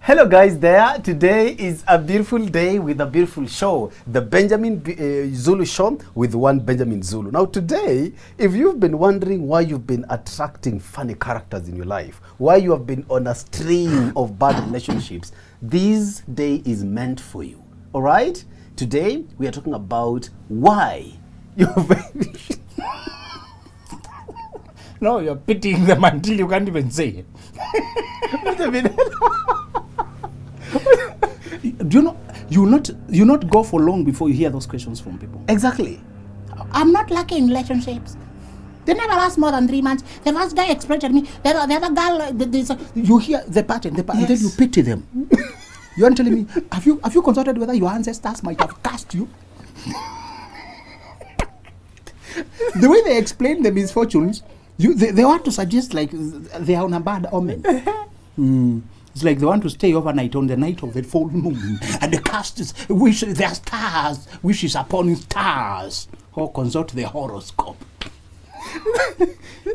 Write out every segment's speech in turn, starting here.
Hello guys there. Today is a beautiful day with a beautiful show. The Benjamin Zulu Show with one Benjamin Zulu. Now today, if you've been wondering why you've been attracting funny characters in your life, why you have been on a stream of bad relationships, this day is meant for you. All right? Today, we are talking about why you've been... No, you're pitying them until you can't even say it. Do you not go for long before you hear those questions from people? Exactly. I'm not lucky in relationships. They never last more than 3 months. The first guy exploited me. The other girl, you hear the pattern, Yes. and then you pity them. You aren't telling me, have you consulted whether your ancestors might have cast you? The way they explain the misfortunes, they want to suggest like they are on a bad omen. It's like they want to stay overnight on the night of the full moon, and the casters wish their stars wishes upon stars, or consult the horoscope.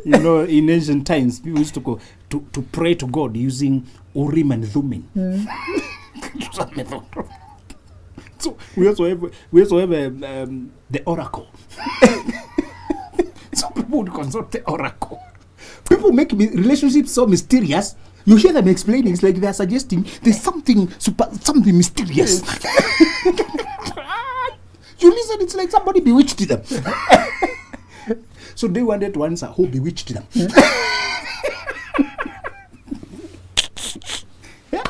You know, in ancient times, people used to go to pray to God using Urim and Thummim. So we also have the oracle. So people would consult the oracle. People make relationships so mysterious. You hear them explaining, it's like they are suggesting there's something mysterious. You listen, it's like somebody bewitched them. So they wanted to answer who bewitched them. Yeah.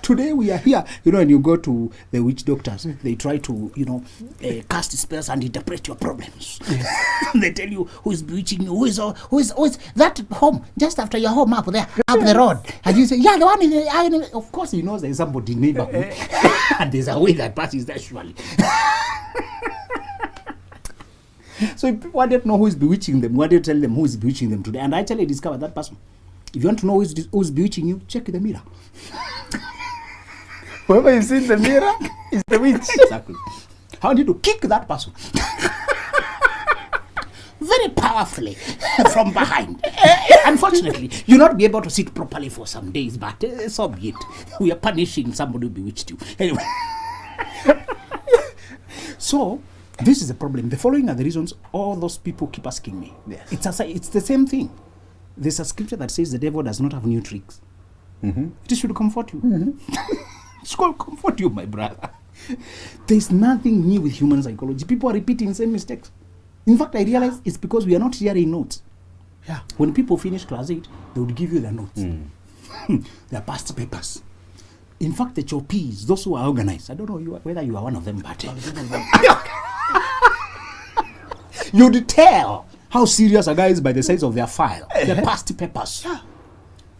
Today we are here, when you go to the witch doctors, they try to, cast spells and interpret your problems. Yes. They tell you who is bewitching you, who is that home, just after your home up there, up the road. And you say, yeah, the one in the, of course he knows there is somebody in the neighborhood. And there's a way that passes there surely. So if people wanted to know who is bewitching them, wanted to tell them who is bewitching them today. And I tell you, discover that person. If you want to know who is bewitching you, check the mirror. Whoever you see in the mirror is the witch. Exactly. I want you to kick that person. very powerfully from behind. Unfortunately, you'll not be able to sit properly for some days, but so be it. We are punishing somebody who bewitched you. Anyway. So, this is the problem. The following are the reasons all those people keep asking me. Yes. It's the same thing. There's a scripture that says the devil does not have new tricks. Mm-hmm. It should comfort you. Mm-hmm. It should comfort you, my brother. There's nothing new with human psychology. People are repeating the same mistakes. In fact, I realize it's because we are not sharing notes. Yeah. When people finish class 8, they would give you their notes. Their past papers. In fact, the choppies, those who are organized, I don't know whether you are one of them, but you'd tell how serious a guy is by the size of their file, their past papers. Yeah.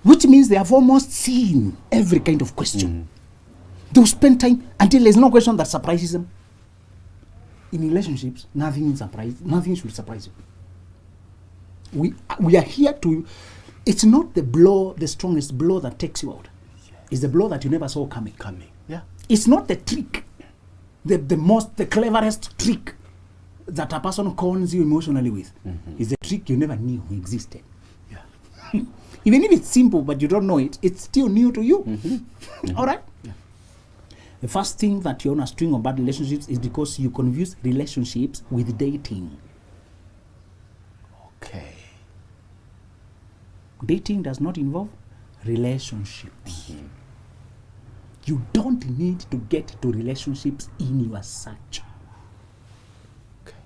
Which means they have almost seen every kind of question. They'll spend time until there's no question that surprises them. In relationships, nothing should surprise you. We are here to, it's not the strongest blow that takes you out. It's the blow that you never saw coming. Yeah. It's not the trick, the cleverest trick that a person cons you emotionally with. It's the trick you never knew existed. Yeah. Even if it's simple but you don't know it, it's still new to you. All right? Yeah. The first thing that you're on a string of bad relationships is because you confuse relationships with dating. Okay. Dating does not involve relationships. You don't need to get to relationships in your search. Okay.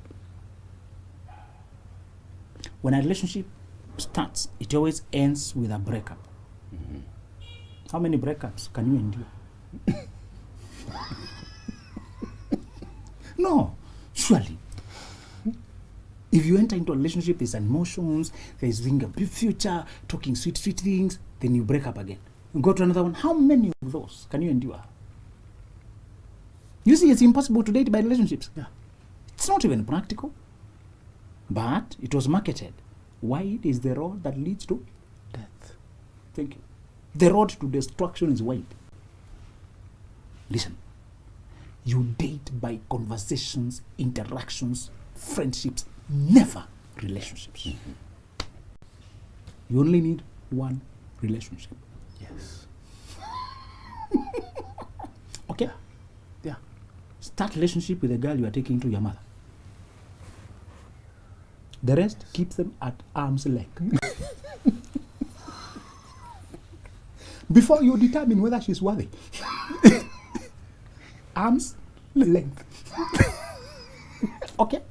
When a relationship starts, it always ends with a breakup. How many breakups can you endure? No, surely. If you enter into a relationship, there's emotions, there's being a big future, talking sweet things, then you break up again. You go to another one. How many of those can you endure? You see, it's impossible to date by relationships. Yeah. It's not even practical. But it was marketed. Wide is the road that leads to death. Thank you. The road to destruction is wide. Listen. You date by conversations, interactions, friendships, never relationships. You only need one relationship. Yes. Okay? Yeah. Start relationship with a girl you are taking to your mother. The rest, keep them at arm's length. Before you determine whether she's worthy. Arm's length. Okay?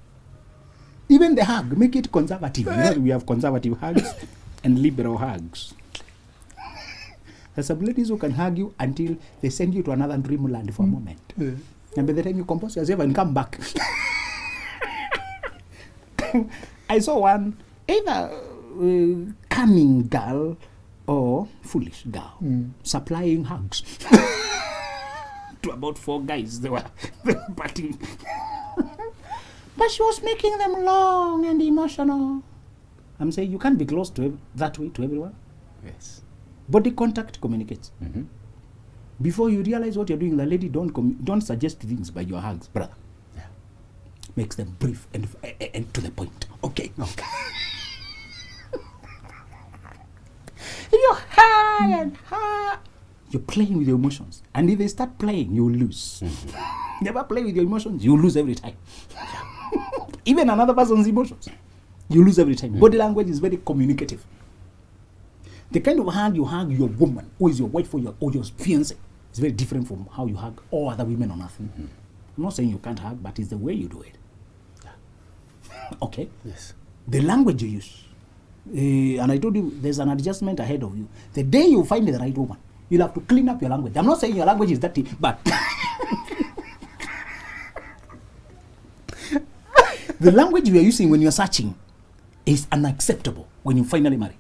Even the hug, make it conservative. You know, we have conservative hugs and liberal hugs. There's some ladies who can hug you until they send you to another dreamland for a moment. And by the time you compose yourself and come back. I saw one, either cunning girl or foolish girl, supplying hugs to about 4 guys. They were partying. But she was making them long and emotional. I'm saying you can't be close to that way to everyone. Yes. Body contact communicates. Before you realize what you're doing, the lady don't suggest things by your hugs, brother. Yeah. Makes them brief and to the point. Okay. You're high and high. You're playing with your emotions. And if they start playing, you will lose. Never play with your emotions, you lose every time. Even another person's emotions, you lose every time. Body language is very communicative. The kind of hug you hug your woman, or is your wife, or your fiancé, is very different from how you hug all other women on earth. I'm not saying you can't hug, but it's the way you do it. Okay? Yes. The language you use. And I told you, there's an adjustment ahead of you. The day you find the right woman, you'll have to clean up your language. I'm not saying your language is dirty, but the language you are using when you're searching is unacceptable when you finally marry.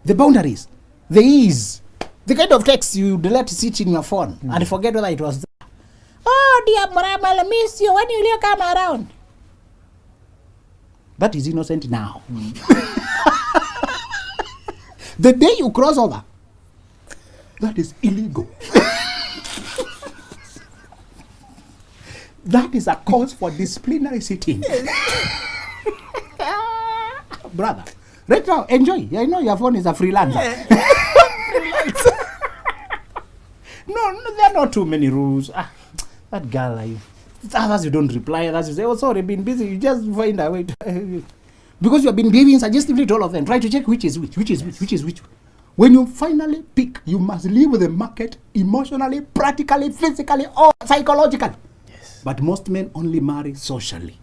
The boundaries, the ease, the kind of text you let sit in your phone and forget whether it was there. Oh dear Mama, I miss you. When will you come around? That is innocent now. The day you cross over, that is illegal. That is a cause for disciplinary sitting. Brother, right now, enjoy. I know your phone is a freelancer. No, there are not too many rules. That girl, others you don't reply, others you say, oh sorry, been busy. You just find a way to, because you have been behaving suggestively to all of them. Try to check which is which. When you finally pick, you must leave the market emotionally, practically, physically, or psychologically. Yes. But most men only marry socially.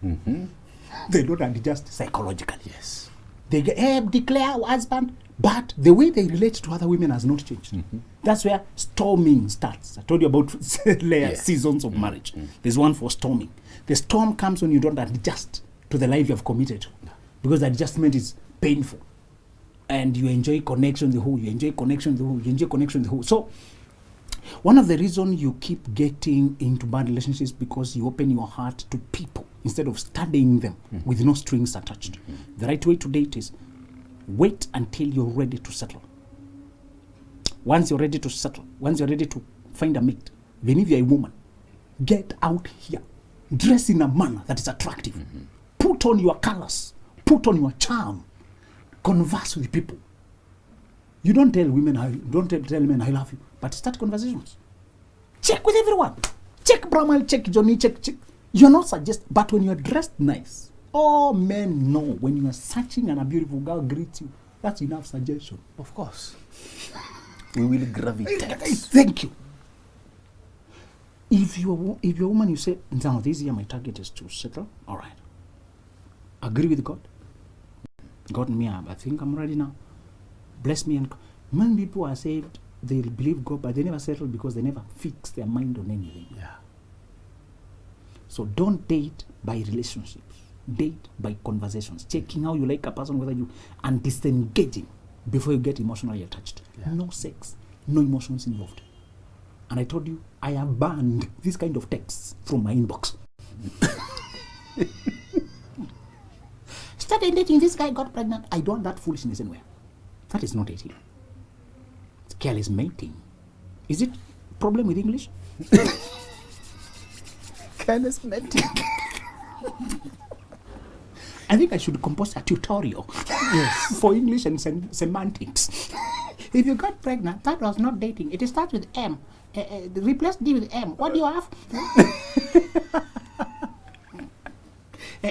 They don't adjust psychologically. Yes. They declare husband, but the way they relate to other women has not changed. That's where storming starts. I told you about seasons of marriage. There's one for storming. The storm comes when you don't adjust to the life you have committed to, because the adjustment is painful. And you enjoy connection with who, you enjoy connection with who, you enjoy connection with who. So, one of the reasons you keep getting into bad relationships because you open your heart to people instead of studying them with no strings attached. The right way to date is wait until you're ready to settle. Once you're ready to settle, once you're ready to find a mate, even if you're a woman, get out here. Dress in a manner that is attractive. Put on your colors. Put on your charm. Converse with people. You don't tell women, don't tell men I love you, but start conversations. Check with everyone. Check Bramwell, check Johnny, check. You're not suggesting, but when you're dressed nice, all men know when you are searching and a beautiful girl greets you, that's enough suggestion. Of course. We will gravitate. Thank you. If you're a woman, you say, now this year my target is to settle, all right. Agree with God. God, me, I think I'm ready now. Bless me. And many people are saved, they believe God, but they never settle because they never fix their mind on anything. Yeah. So don't date by relationships. Date by conversations. Checking how you like a person, whether you, and disengaging before you get emotionally attached. Yeah. No sex, no emotions involved. And I told you, I have banned this kind of texts from my inbox. Started dating, this guy got pregnant. I don't want that foolishness anywhere. That is not dating. It's careless mating. Is it problem with English? Charismatic. I think I should compose a tutorial for English and semantics. If you got pregnant, that was not dating. It starts with M. Replace D with M. What do you have?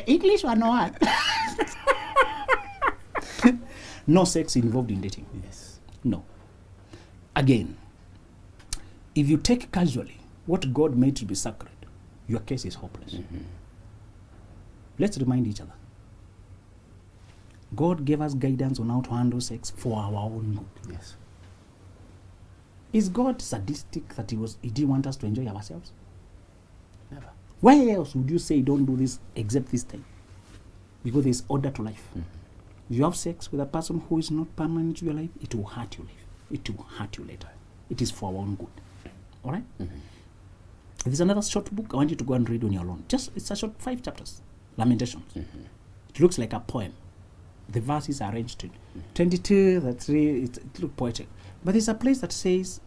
English or no what? No sex involved in dating. Yes. No. Again, if you take casually what God made to be sacred, your case is hopeless. Let's remind each other. God gave us guidance on how to handle sex for our own good. Yes. Is God sadistic that he didn't want us to enjoy ourselves? Never. Why else would you say don't do this except this time? Because there's order to life. If you have sex with a person who is not permanent to your life, it will hurt you later. It will hurt you later. It is for our own good. All right? If there's another short book, I want you to go and read on your own. It's a short 5 chapters. Lamentations. It looks like a poem. The verses are arranged in 22, that's really, it looks poetic. But there's a place that says,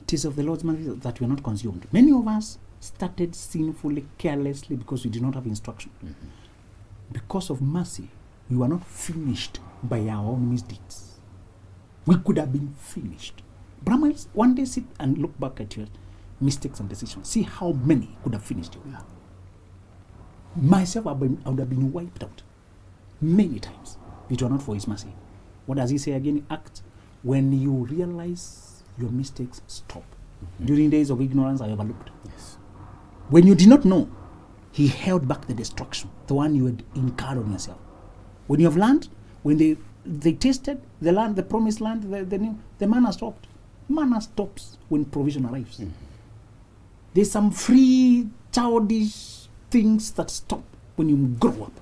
it is of the Lord's mercy that we are not consumed. Many of us started sinfully, carelessly, because we did not have instruction. Because of mercy, we were not finished by our own misdeeds. We could have been finished. Brahmins, one day sit and look back at your mistakes and decisions. See how many could have finished you. Yeah. Myself, I would have been wiped out many times if it were not for his mercy. What does he say again? Act. When you realize your mistakes, stop. During days of ignorance, I overlooked. Yes. When you did not know, he held back the destruction, the one you had incurred on yourself. When you have learned, when they tasted the land, the promised land, the manna stopped. Manna stops when provision arrives. There's some free, childish things that stop when you grow up.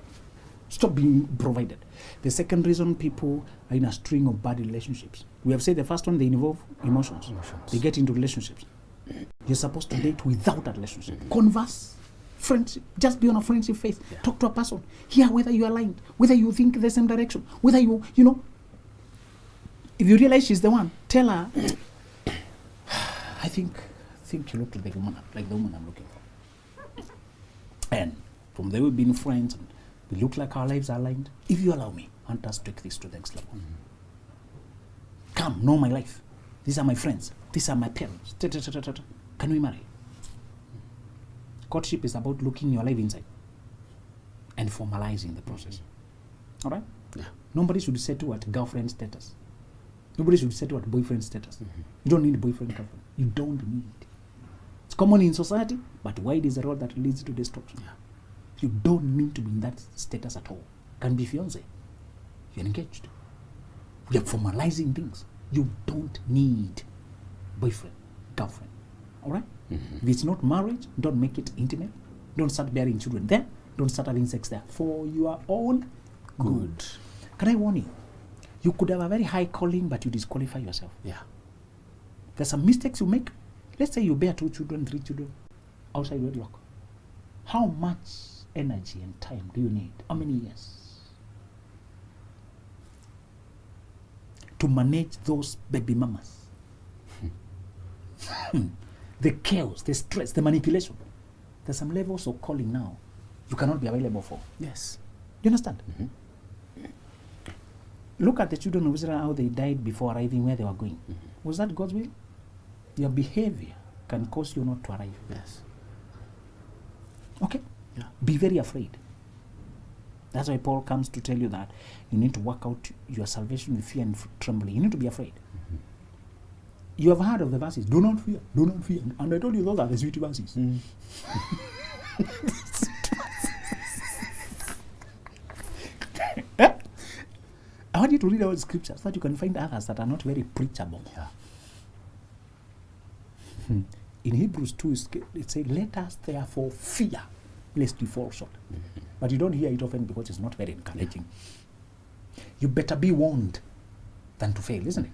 Stop being provided. The second reason people are in a string of bad relationships. We have said the first one, they involve emotions. They get into relationships. You're supposed to date without a relationship. Converse, friendship, just be on a friendship phase. Talk to a person. Hear whether you are aligned, whether you think the same direction, whether you know. If you realize she's the one, tell her, I think you look like the woman I'm looking for. And from there we've been friends and we look like our lives are aligned. If you allow me, I want us to take this to the next level. Come, know my life. These are my friends. These are my parents. Can we marry? Courtship is about looking your life inside and formalizing the process. All right? Yeah. Nobody should settle at girlfriend status. Nobody should settle at boyfriend status. You don't need boyfriend, girlfriend. You don't need. It's common in society, but wide is the road that leads to destruction. Yeah. You don't need to be in that status at all. Can be fiancé. You're engaged. You're formalizing things. You don't need boyfriend, girlfriend. All right? If it's not marriage, don't make it intimate. Don't start bearing children there. Don't start having sex there. For your own good. Can I warn you? You could have a very high calling, but you disqualify yourself. Yeah. There's some mistakes you make. Let's say you bear 2 children, 3 children outside wedlock. How much energy and time do you need? How many years? To manage those baby mamas. The chaos, the stress, the manipulation. There's some levels of calling now you cannot be available for. Yes. You understand? Look at the children of Israel, how they died before arriving where they were going. Was that God's will? Your behavior can cause you not to arrive. Yes. Okay? Yeah. Be very afraid. That's why Paul comes to tell you that you need to work out your salvation with fear and trembling. You need to be afraid. You have heard of the verses, do not fear, do not fear. And I told you those are the sweet verses. I want you to read our scriptures so that you can find others that are not very preachable. Yeah. In Hebrews 2, it says, let us therefore fear, lest we fall short. But you don't hear it often because it's not very encouraging. You better be warned than to fail, isn't it?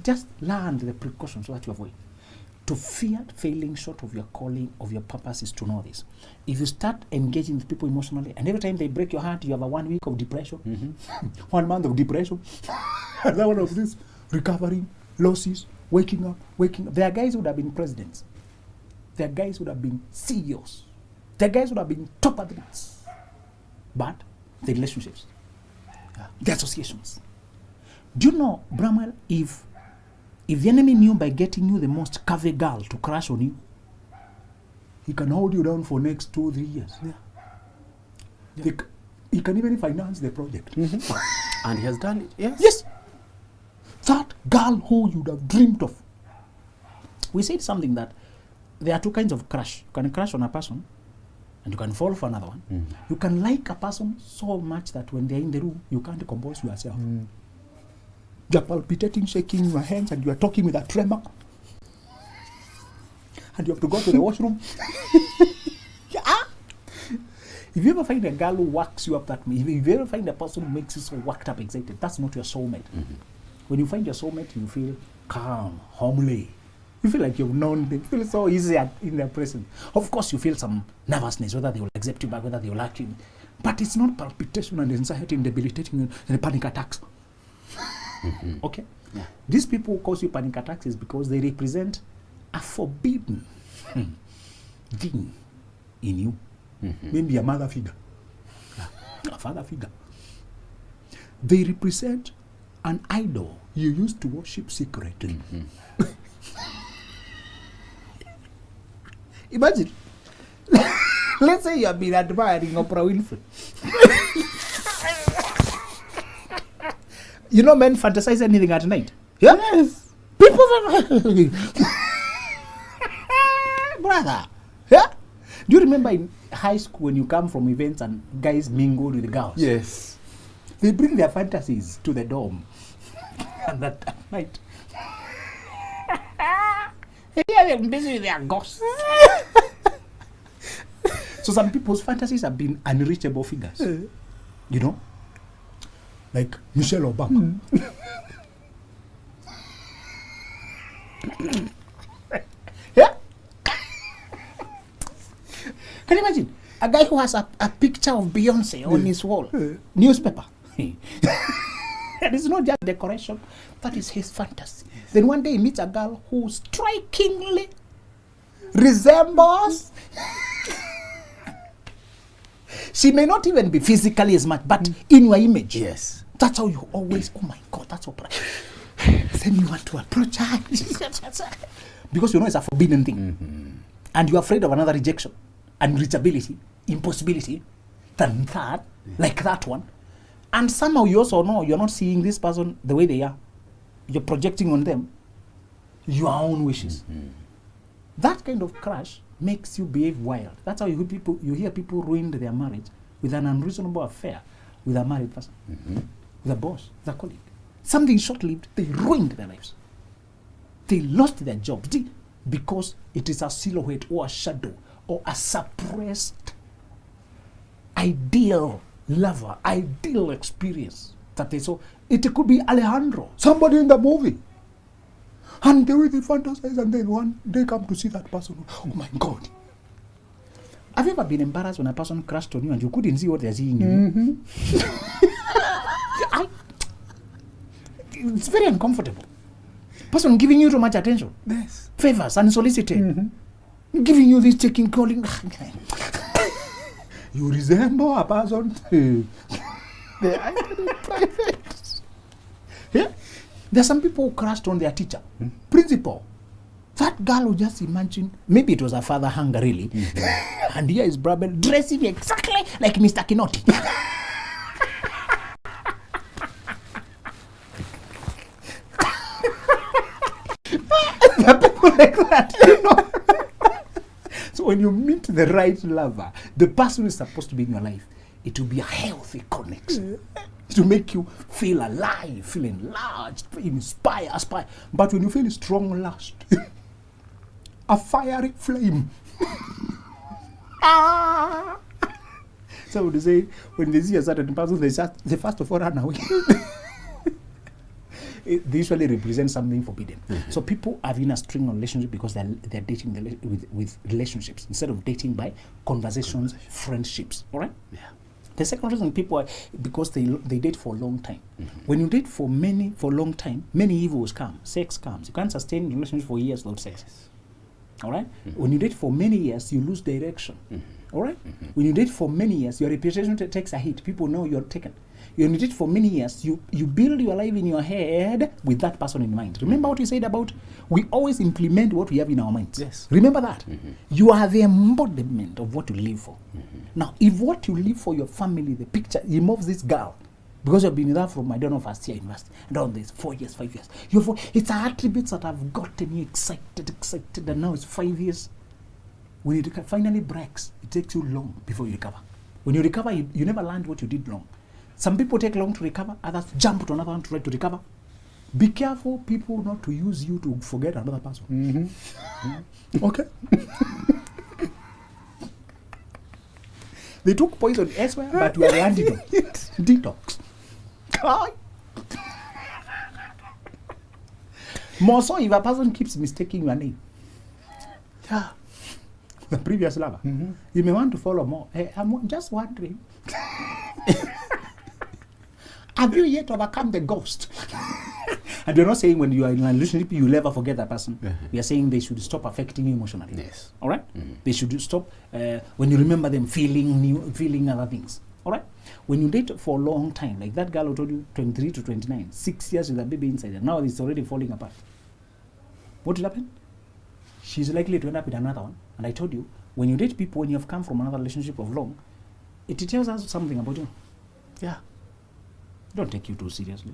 Just learn the precautions so that you avoid. To fear failing short of your calling, of your purpose, is to know this. If you start engaging with people emotionally, and every time they break your heart, you have a 1 week of depression, 1 month of depression, another one of this, recovering, losses, waking up. There are guys who would have been presidents. There are guys who would have been CEOs. There are guys who would have been top athletes. But the relationships, the associations. Do you know, Bramwell, if the enemy knew by getting you the most curvy girl to crush on you, he can hold you down for next 2-3 years. Yeah. He can even finance the project. And he has done it. Yes. That girl who you would have dreamed of. We said something that there are two kinds of crush. You can crush on a person and you can fall for another one. You can like a person so much that when they're in the room, you can't compose yourself. You're palpitating, shaking your hands, and you're talking with a tremor. And you have to go to the washroom. If you ever find a girl who works you up that way, if you ever find a person who makes you so worked up, excited, that's not your soulmate. When you find your soulmate, you feel calm, homely. You feel like you've known them. You feel so easy in their presence. Of course, you feel some nervousness, whether they will accept you back, whether they will like you. But it's not palpitation and anxiety and debilitating and panic attacks. Okay? Yeah. These people who cause you panic attacks is because they represent a forbidden thing in you. Maybe a mother figure, a father figure. They represent an idol you used to worship secretly. Imagine, let's say you have been admiring Oprah Winfrey. You know, men fantasize anything at night. Yeah? Yes. People, brother. Yeah? Do you remember in high school when you come from events and guys mingle with the girls? Yes. They bring their fantasies to the dorm. And that at night. Yeah, they're busy with their ghosts. So some people's fantasies have been unreachable figures. You know? Like Michelle Obama. Yeah? Can you imagine? A guy who has a picture of Beyonce on his wall. Newspaper. And it's not just decoration. That is his fantasy. Then one day he meets a girl who strikingly resembles. She may not even be physically as much, but in your image. Yes. That's how you always, oh my God, that's Oprah. Then you want to approach her. Because you know it's a forbidden thing. And you're afraid of another rejection, unreachability, impossibility, than that, like that one. And somehow you also know you're not seeing this person the way they are. You're projecting on them your own wishes. That kind of crush makes you behave wild. That's how you hear people ruined their marriage with an unreasonable affair with a married person, with a boss, with a colleague. Something short-lived, they ruined their lives. They lost their jobs because it is a silhouette or a shadow or a suppressed ideal lover, ideal experience that they saw. It could be Alejandro, somebody in the movie. And the way they fantasize, and then one day come to see that person. Oh my God. Have you ever been embarrassed when a person crashed on you and you couldn't see what they're seeing in you? It's very uncomfortable. Person giving you too much attention. Yes. Favors, unsolicited. Giving you this checking, calling. You resemble a person. They are in private. Yeah? There are some people who crashed on their teacher, principal. That girl who just imagine, maybe it was her father hunger really, and here is Brabel dressing exactly like Mr. Kinoti. There are people like that, you know. So when you meet the right lover, the person who is supposed to be in your life, it will be a healthy connection. To make you feel alive, feel enlarged, inspire, aspire. But when you feel strong lust, a fiery flame. So they say, when they see a certain person, they first of all run away. They usually represent something forbidden. So people are in a string of relationship because they're dating with relationships instead of dating by conversations, friendships. All right? Yeah. The second reason people are because they date for a long time. When you date for long time, many evils come. Sex comes. You can't sustain a relationship for years without sex. All right. When you date for many years, you lose direction. All right. When you date for many years, your reputation takes a hit. People know you're taken. When you date for many years, you build your life in your head with that person in mind. Remember what we said about we always implement what we have in our minds. Yes. Remember that. You are the embodiment of what you live for. Now, if what you live for your family, the picture involves this girl, because you've been with her from, I don't know, first year university, and all this, 4 years, 5 years. It's attributes that have gotten you excited, and now it's 5 years. When it finally breaks, it takes you long before you recover. When you recover, you never learned what you did wrong. Some people take long to recover, others jump to another one to try to recover. Be careful, people, not to use you to forget another person. Okay? They took poison elsewhere, but you are the antidote. Detox. More so if a person keeps mistaking your name. Yeah. The previous lover. You may want to follow more. Hey, I'm just wondering. Have you yet overcome the ghost? And we're not saying when you are in a relationship, you'll never forget that person. We are saying they should stop affecting you emotionally. Yes. All right? They should stop when you remember them feeling other things. All right? When you date for a long time, like that girl who told you 23 to 29, 6 years with a baby inside, and now it's already falling apart. What will happen? She's likely to end up with another one. And I told you, when you date people, when you have come from another relationship of long, it tells us something about you. Yeah. Don't take you too seriously.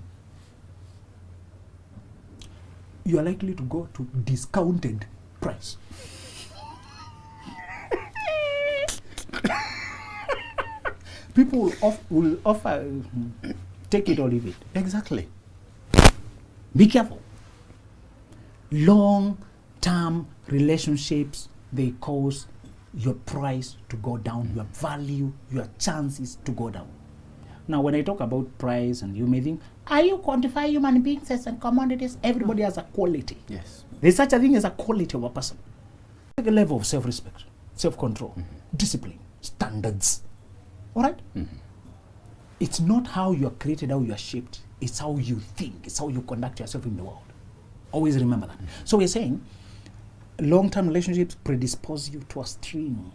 You are likely to go to discounted price. People will offer, take it or leave it. Exactly. Be careful. Long-term relationships, they cause your price to go down, your value, your chances to go down. Now, when I talk about price, and you may think, Are you quantify human beings as and commodities? everybody has a quality. Yes. There's such a thing as a quality of a person. Like a level of self-respect, self-control, discipline, standards. All right? It's not how you are created, how you are shaped. It's how you think. It's how you conduct yourself in the world. Always remember that. So we're saying long-term relationships predispose you to a string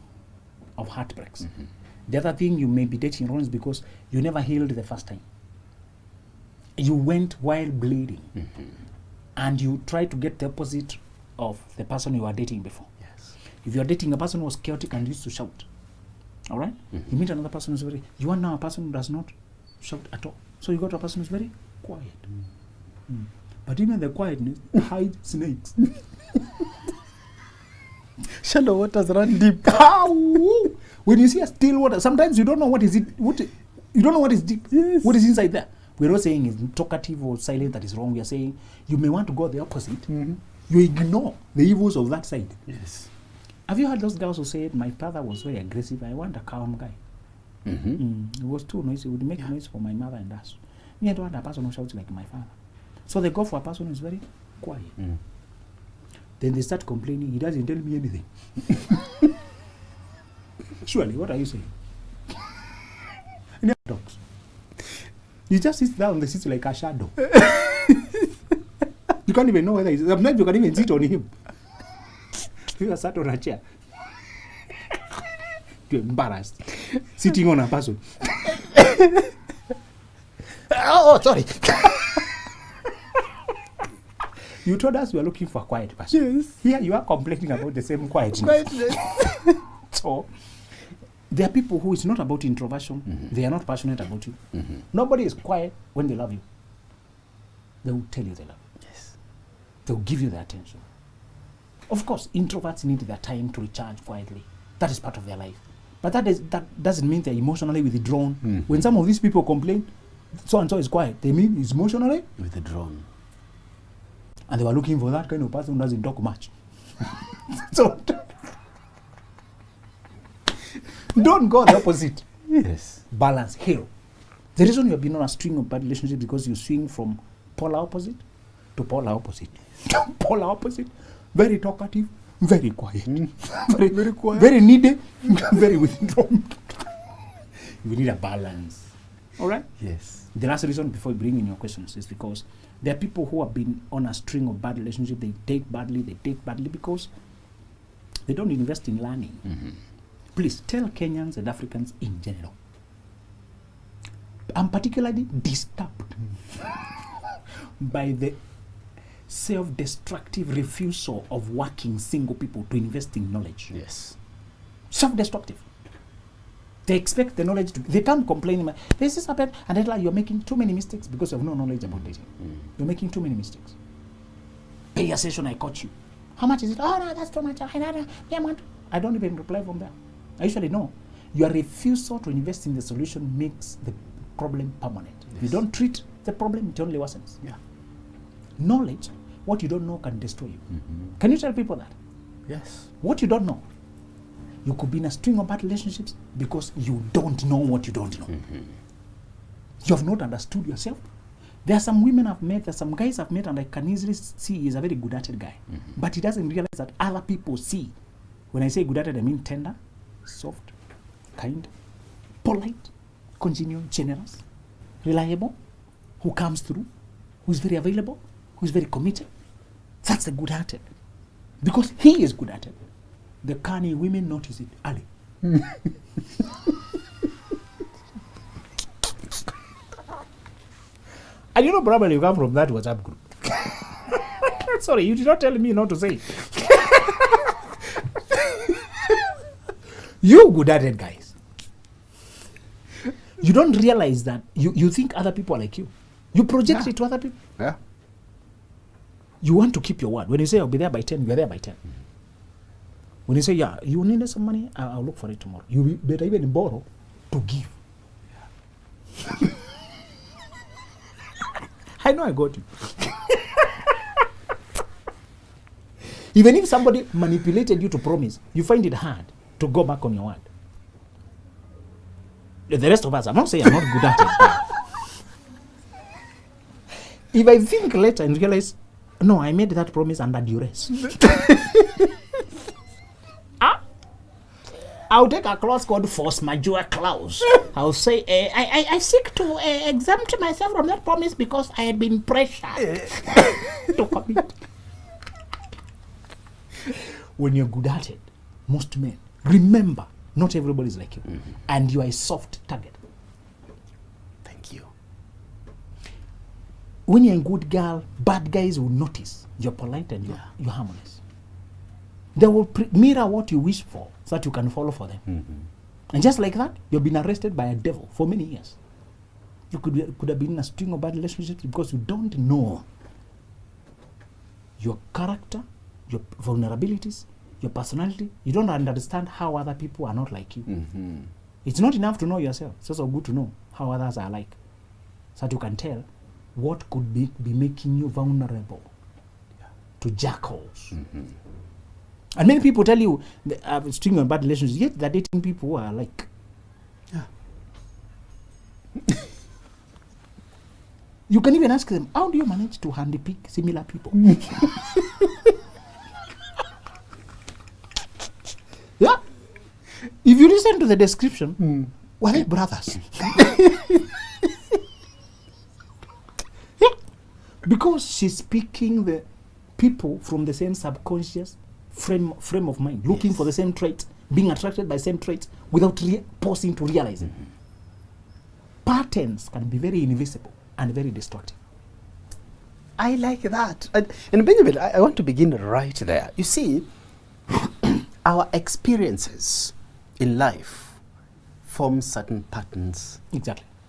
of heartbreaks. The other thing, you may be dating wrong is because you never healed the first time. You went while bleeding. And you tried to get the opposite of the person you were dating before. Yes. If you are dating a person who was chaotic and used to shout, all right? You meet another person who's you are now a person who does not shout at all. So you got a person who's very quiet. But even the quietness hides snakes. Shallow waters run deep. When you see a still water, sometimes you don't know what is it. You don't know what is deep. Yes. What is inside there. We're not saying it's talkative or silent that is wrong. We are saying you may want to go the opposite. You ignore the evils of that side. Yes. Have you heard those girls who said, my father was very aggressive, I want a calm guy? It was too noisy. It would make noise for my mother and us. Me, I don't want a person who shouts like my father. So they go for a person who's very quiet. Then they start complaining, he doesn't tell me anything. Surely, what are you saying? Dogs. You just sit down, they sit like a shadow. You can't even know whether he's... Sometimes you can't even sit on him. You are sat on a chair. You're embarrassed. Sitting on a person. Oh, sorry. You told us you are looking for a quiet person. Yes. Here you are complaining about the same quietness. So, there are people who it's not about introversion. They are not passionate about you. Nobody is quiet when they love you. They will tell you they love you. Yes. They will give you their attention. Of course, introverts need their time to recharge quietly. That is part of their life. But that doesn't mean they're emotionally withdrawn. When some of these people complain, so-and-so is quiet, they mean he's emotionally withdrawn. And they were looking for that kind of person who doesn't talk much. So, don't go the opposite. Yes. Balance, heal. The reason you have been on a string of bad relationships is because you swing from polar opposite to polar opposite. Polar opposite, very talkative, very quiet. Very quiet. Very needy, very withdrawn. We need a balance. All right? Yes. The last reason before you bring in your questions is because there are people who have been on a string of bad relationships. They date badly because they don't invest in learning. Please tell Kenyans and Africans in general. I'm particularly disturbed by the self-destructive refusal of working single people to invest in knowledge. Yes. Self-destructive. They expect the knowledge to... They can't complain. This is happened. And then like, you're making too many mistakes because you have no knowledge about dating. You're making too many mistakes. Pay a session, I caught you. How much is it? Oh, no, that's too much. I don't even reply from there. I usually know. Your refusal to invest in the solution makes the problem permanent. Yes. If you don't treat the problem, it only worsens. Yeah. Knowledge, what you don't know can destroy you. Can you tell people that? Yes. What you don't know. You could be in a string of bad relationships because you don't know what you don't know. You have not understood yourself. There are some women I've met, there are some guys I've met, and I can easily see he's a very good-hearted guy. But he doesn't realize that other people see. When I say good-hearted, I mean tender, soft, kind, polite, congenial, generous, reliable, who comes through, who is very available, who is very committed. That's the good-hearted. Because he is good-hearted. The canny women notice it early. And you know, probably you come from that WhatsApp group. Sorry, you did not tell me not to say. You good-hearted guys. You don't realize that you think other people are like you. You project it to other people. Yeah. You want to keep your word. When you say I'll be there by 10, you're there by 10. When you say, yeah, you need some money, I'll look for it tomorrow. You better even borrow to give. Yeah. I know I got you. Even if somebody manipulated you to promise, you find it hard to go back on your word. The rest of us, I'm not saying I'm not good at it. If I think later and realize, no, I made that promise under duress. I'll take a clause called force majeure clause. I'll say, I seek to exempt myself from that promise because I had been pressured to commit. When you're good at it, most men, remember, not everybody is like you. And you are a soft target. Thank you. When you're a good girl, bad guys will notice you're polite and you're harmless. They will mirror what you wish for so that you can follow for them. And just like that, you've been arrested by a devil for many years. You could have been in a string of bad relationships because you don't know your character, your vulnerabilities, your personality. You don't understand how other people are not like you. It's not enough to know yourself. It's also good to know how others are like, so that you can tell what could be making you vulnerable to jackals. And many people tell you I'm string of bad relationships, yet they're dating people who are like. You can even ask them, how do you manage to handpick similar people? Yeah. If you listen to the description, were they brothers? Yeah. Because she's picking the people from the same subconscious frame of mind, looking for the same traits, being attracted by same traits without pausing to realize it. Patterns can be very invisible and very destructive. I like that. And Benjamin, I want to begin right there. You see, our experiences in life form certain patterns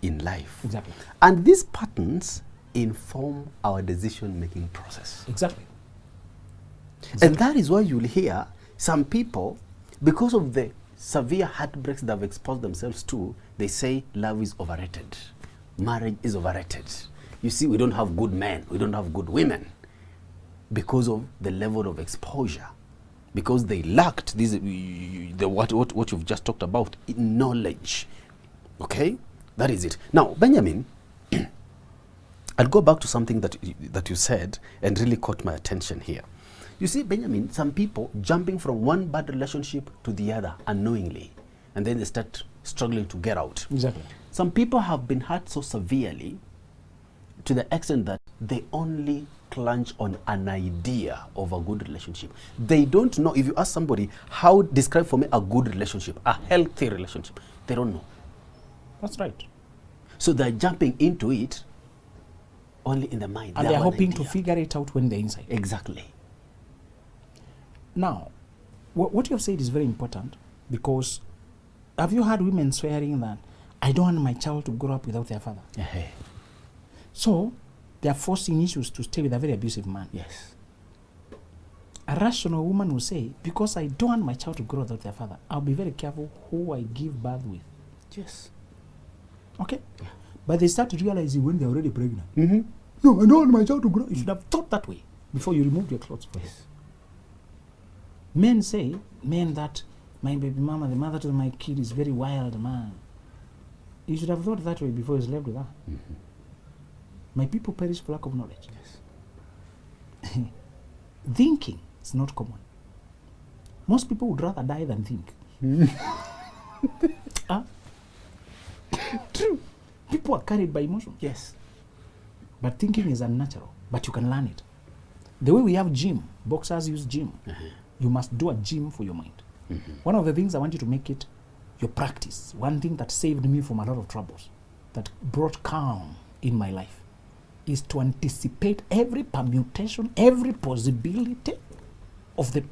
in life. Exactly. And these patterns inform our decision-making process. Exactly. And that is why you'll hear some people, because of the severe heartbreaks they've exposed themselves to, they say love is overrated. Marriage is overrated. You see, we don't have good men, we don't have good women because of the level of exposure, because they lacked this, what you've just talked about, knowledge. Okay? That is it. Now, Benjamin, I'll go back to something that you said and really caught my attention here. You see, Benjamin, some people jumping from one bad relationship to the other unknowingly, and then they start struggling to get out. Exactly. Some people have been hurt so severely to the extent that they only clutch on an idea of a good relationship. They don't know. If you ask somebody, how describe for me a good relationship, a healthy relationship, they don't know. That's right. So they're jumping into it only in the mind. And They they're have an hoping to idea. figure it out when they're inside. Exactly. Now, what you have said is very important, because have you heard women swearing that I don't want my child to grow up without their father? So they are forcing issues to stay with a very abusive man. Yes. A rational woman will say, because I don't want my child to grow without their father, I'll be very careful who I give birth with. Yes. Okay? But they start realizing when they're already pregnant. No, I don't want my child to grow. You should have thought that way before you removed your clothes for him. Men say, that my baby mama, the mother to my kid, is very wild, man. You should have thought that way before you slept with her. My people perish for lack of knowledge. Yes. Thinking is not common. Most people would rather die than think. True. People are carried by emotion. Yes. But thinking is unnatural. But you can learn it. The way we have gym, boxers use gym. You must do a gym for your mind. One of the things I want you to make it your practice. One thing that saved me from a lot of troubles, that brought calm in my life, is to anticipate every permutation, every possibility of the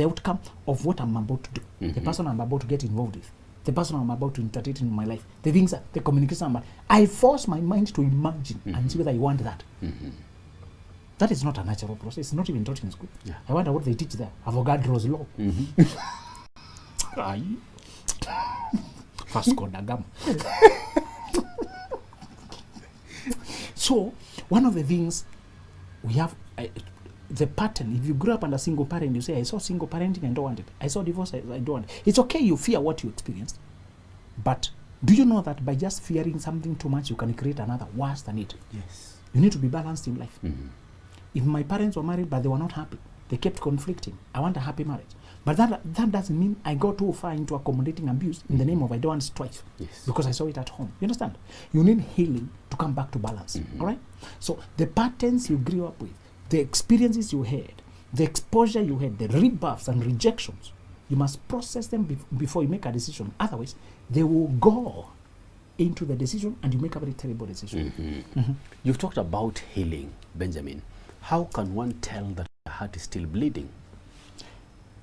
outcome of what I'm about to do, the person I'm about to get involved with, the person I'm about to entertain in my life, the things, the communication. I force my mind to imagine and see whether I want that. That is not a natural process. It's not even taught in school. Yeah. I wonder what they teach there. Avogadro's law. Vasco da Gama. So, one of the things we have, the pattern, if you grew up under single parent, you say, I saw single parenting, I don't want it. I saw divorce, I don't want it. It's okay, you fear what you experienced. But do you know that by just fearing something too much, you can create another worse than it? Yes. You need to be balanced in life. If my parents were married but they were not happy, they kept conflicting. I want a happy marriage. But that doesn't mean I go too far into accommodating abuse in the name of I don't want strife. Yes. Because I saw it at home. You understand? You need healing to come back to balance. All right? So the patterns you grew up with, the experiences you had, the exposure you had, the rebuffs and rejections, you must process them before you make a decision. Otherwise, they will go into the decision and you make a very terrible decision. You've talked about healing, Benjamin. How can one tell that the heart is still bleeding?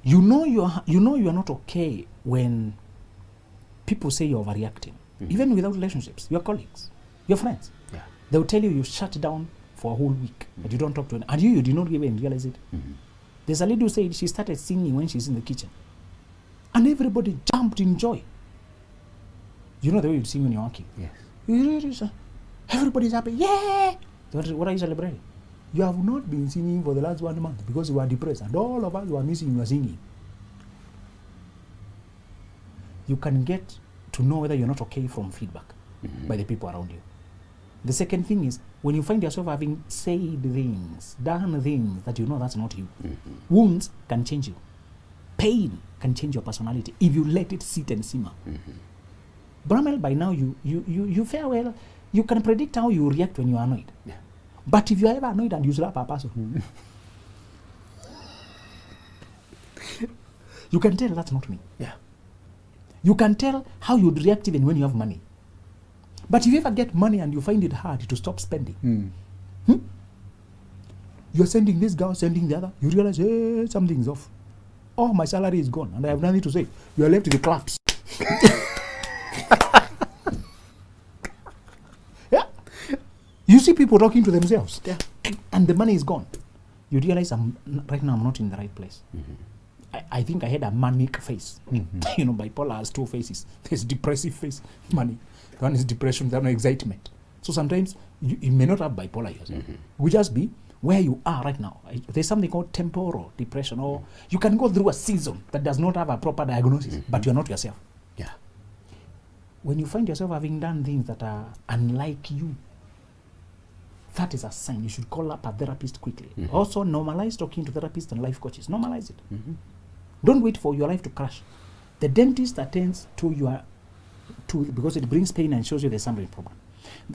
You know you are not okay when people say you're overreacting. Even without relationships, your colleagues, your friends. Yeah. They will tell you shut down for a whole week, but you don't talk to anyone. And you did not even realize it. There's a lady who said she started singing when she's in the kitchen. And everybody jumped in joy. You know the way you sing when you're working? Yes. Everybody's happy. Yeah! What are you celebrating? You have not been singing for the last 1 month because you are depressed, and all of us were missing your singing. You can get to know whether you're not okay from feedback by the people around you. The second thing is, when you find yourself having said things, done things that you know that's not you, wounds can change you. Pain can change your personality if you let it sit and simmer. Bramel, by now you fare well. You can predict how you react when you are annoyed. Yeah. But if you are ever annoyed and you slap a person, you can tell that's not me. Yeah. You can tell how you'd react even when you have money. But if you ever get money and you find it hard to stop spending, you're sending this girl, sending the other, you realize, hey, something's off. Oh, my salary is gone and I have nothing to say. You are left with the claps. Yeah. You see people talking to themselves, and the money is gone. You realize right now I'm not in the right place. I think I had a manic face. You know, bipolar has two faces. There's depressive face, money. One is depression, the other is excitement. So sometimes you may not have bipolar yourself. We just be where you are right now. There's something called temporal depression, or you can go through a season that does not have a proper diagnosis, but you're not yourself. Yeah. When you find yourself having done things that are unlike you, that is a sign. You should call up a therapist quickly. Also, normalize talking to therapists and life coaches. Normalize it. Don't wait for your life to crash. The dentist attends to your tooth because it brings pain and shows you there's something problem.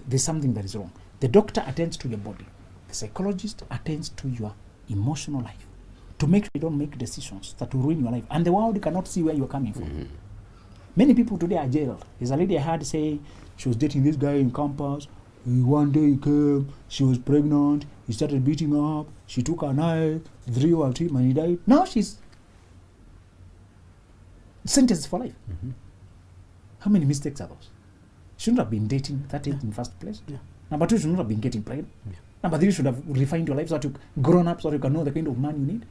There's something that is wrong. The doctor attends to your body. The psychologist attends to your emotional life to make sure you don't make decisions that will ruin your life. And the world cannot see where you're coming from. Many people today are jailed. There's a lady I heard say she was dating this guy in campus. One day he came, she was pregnant, he started beating her up, she took a knife, threw at him and he died. Now she's sentenced for life. How many mistakes are those? Shouldn't have been dating that age in the first place. Number two, should not have been getting pregnant. Number three, you should have refined your life so that you've grown up so that you can know the kind of man you need.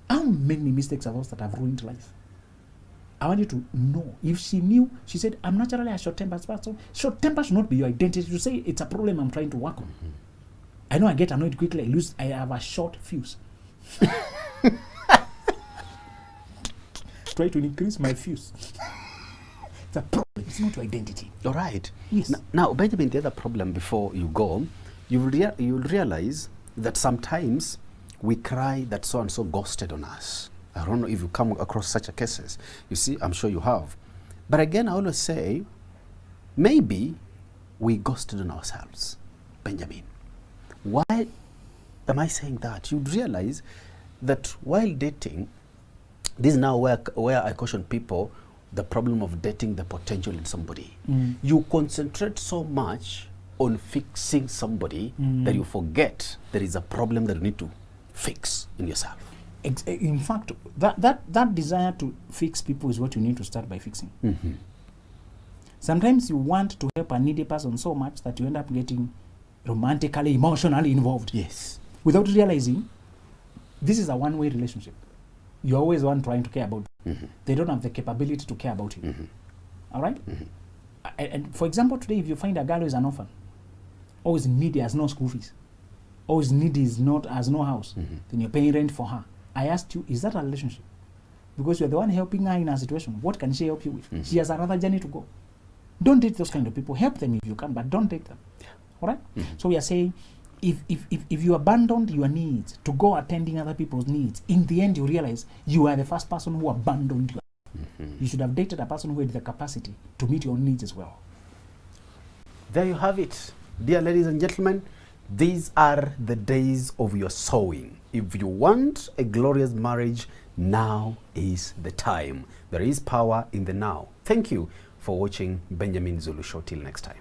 How many mistakes are those that have ruined life? I want you to know. If she knew, she said, I'm naturally a short-tempered person. Short-temper should not be your identity. You say, it's a problem I'm trying to work on. I know I get annoyed quickly. I have a short fuse. Try to increase my fuse. It's a problem. It's not your identity. All right. Yes. Now, Benjamin, the other problem before you go, you'll realize that sometimes we cry that so-and-so ghosted on us. I don't know if you come across such a cases. You see, I'm sure you have. But again, I always say, maybe we ghosted on ourselves, Benjamin. Why am I saying that? You'd realize that while dating, this is now where I caution people, the problem of dating the potential in somebody. You concentrate so much on fixing somebody that you forget there is a problem that you need to fix in yourself. In fact, that desire to fix people is what you need to start by fixing. Sometimes you want to help a needy person so much that you end up getting romantically, emotionally involved. Yes. Without realizing this is a one-way relationship. You're always one trying to care about them. They don't have the capability to care about you. All right? And for example, today, if you find a girl who is an orphan, always needy, has no school fees, always needy, has no house, then you're paying rent for her. I asked you, is that a relationship? Because you're the one helping her in her situation. What can she help you with? She has another journey to go. Don't date those kind of people. Help them if you can, but don't date them. All right? So we are saying, if you abandoned your needs to go attending other people's needs, in the end you realize you are the first person who abandoned you. You should have dated a person who had the capacity to meet your own needs as well. There you have it. Dear ladies and gentlemen, these are the days of your sowing. If you want a glorious marriage, now is the time. There is power in the now. Thank you for watching Benjamin Zulu Show. Till next time.